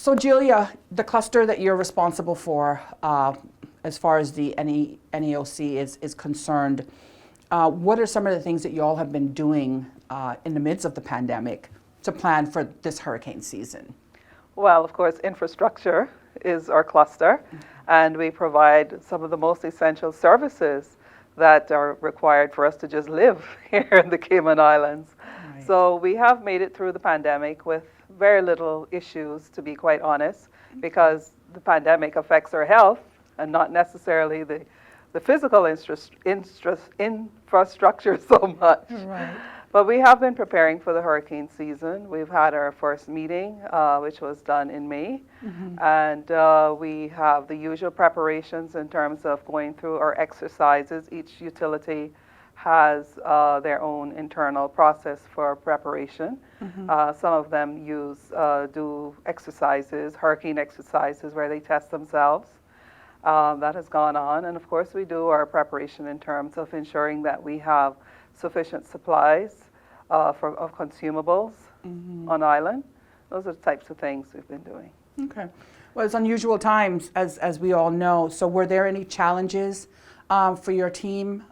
So Julia, the cluster that you're responsible for, as far as the NEOC is concerned, what are some of the things that you all have been doing in the midst of the pandemic to plan for this hurricane season? Well, of course, infrastructure is our cluster, and we provide some of the most essential services that are required for us to just live here in the Cayman Islands. Right. So we have made it through the pandemic with very little issues, to be quite honest, because the pandemic affects our health and not necessarily the physical infrastructure so much. Right. But we have been preparing for the hurricane season. We've had our first meeting, which was done in May. And we have the usual preparations in terms of going through our exercises. Each utility has their own internal process for preparation. Some of them do exercises, hurricane exercises, where they test themselves. That has gone on. And of course, we do our preparation in terms of ensuring that we have sufficient supplies of consumables on island. Those are the types of things we've been doing. Okay. Well, it's unusual times, as we all know. So were there any challenges for your team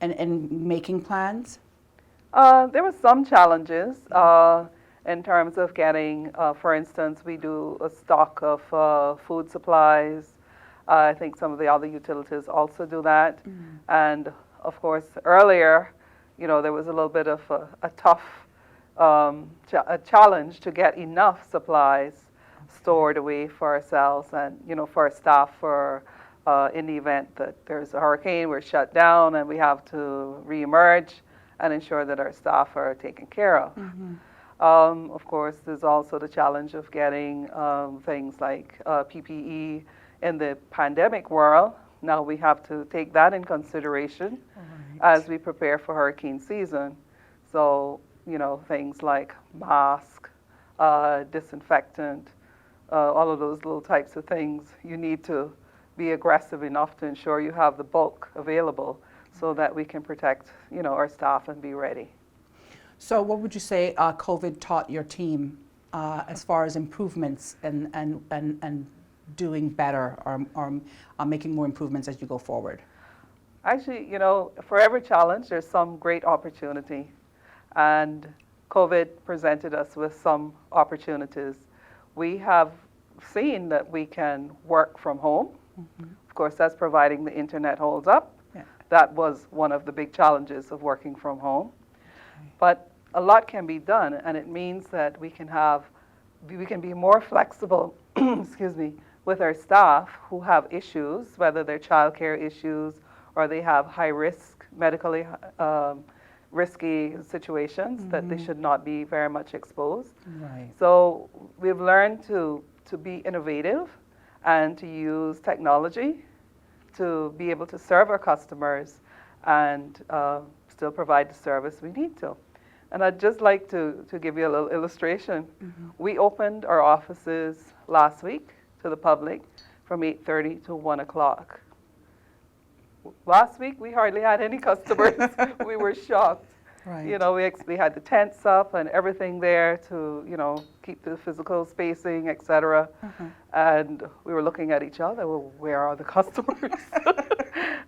in making plans? There were some challenges in terms of getting, for instance, we do a stock of food supplies. I think some of the other utilities also do that. And of course, earlier, there was a little bit of a tough challenge to get enough supplies stored away for ourselves and, for our staff for in the event that there's a hurricane, we're shut down and we have to reemerge and ensure that our staff are taken care of. Of course, there's also the challenge of getting things like PPE in the pandemic world. Now we have to take that in consideration as we prepare for hurricane season. So, things like mask, disinfectant, all of those little types of things, you need to be aggressive enough to ensure you have the bulk available so that we can protect, our staff and be ready. So what would you say COVID taught your team as far as improvements and doing better or making more improvements as you go forward? Actually, for every challenge, there's some great opportunity. And COVID presented us with some opportunities. We have seen that we can work from home. Of course, that's providing the internet holds up. Yeah. That was one of the big challenges of working from home. But a lot can be done, and it means that we can be more flexible, excuse me, with our staff who have issues, whether they're childcare issues or they have high-risk, medically risky situations that they should not be very much exposed. Right. So we've learned to be innovative and to use technology to be able to serve our customers and still provide the service we need to. And I'd just like to give you a little illustration. We opened our offices last week to the public from 8:30 to 1 o'clock. Last week, we hardly had any customers. We were shocked. Right. We had the tents up and everything there to, keep the physical spacing, et cetera. And we were looking at each other, well, where are the customers?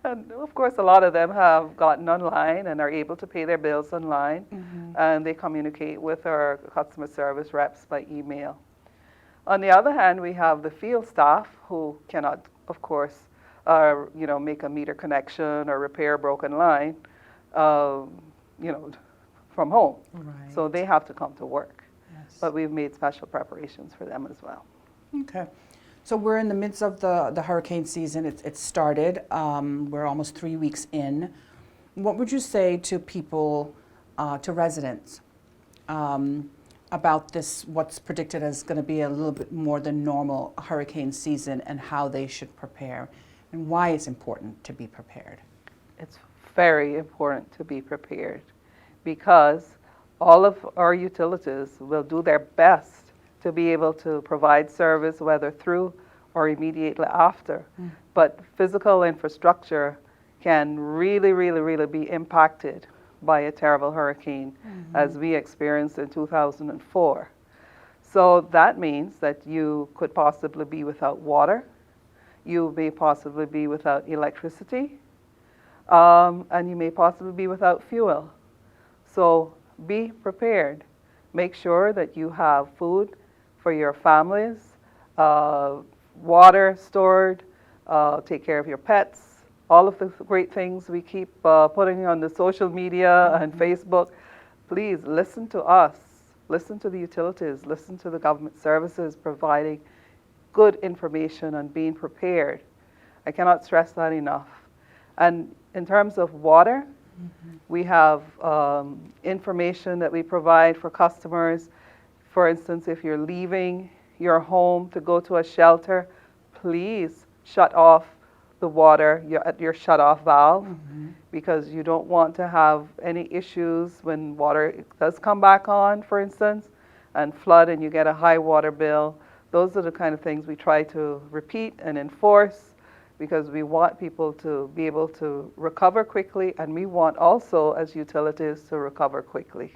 And of course, a lot of them have gotten online and are able to pay their bills online. And they communicate with our customer service reps by email. On the other hand, we have the field staff who cannot, of course, make a meter connection or repair a broken line, from home. Right. So they have to come to work. Yes. But we've made special preparations for them as well. Okay. So we're in the midst of the hurricane season. It started. We're almost 3 weeks in. What would you say to people, to residents, about this, what's predicted as going to be a little bit more than normal hurricane season and how they should prepare and why it's important to be prepared? It's very important to be prepared because all of our utilities will do their best to be able to provide service, whether through or immediately after. But physical infrastructure can really, really, really be impacted by a terrible hurricane as we experienced in 2004. So that means that you could possibly be without water, you may possibly be without electricity, and you may possibly be without fuel. So be prepared. Make sure that you have food for your families, water stored, take care of your pets, all of the great things we keep putting on the social media and Facebook. Please listen to us, listen to the utilities, listen to the government services providing good information and being prepared. I cannot stress that enough. And in terms of water, we have information that we provide for customers. For instance, if you're leaving your home to go to a shelter, please shut off the water at your shut-off valve, because you don't want to have any issues when water does come back on, for instance, and flood and you get a high water bill. Those are the kind of things we try to repeat and enforce, because we want people to be able to recover quickly, and we want also, as utilities, to recover quickly.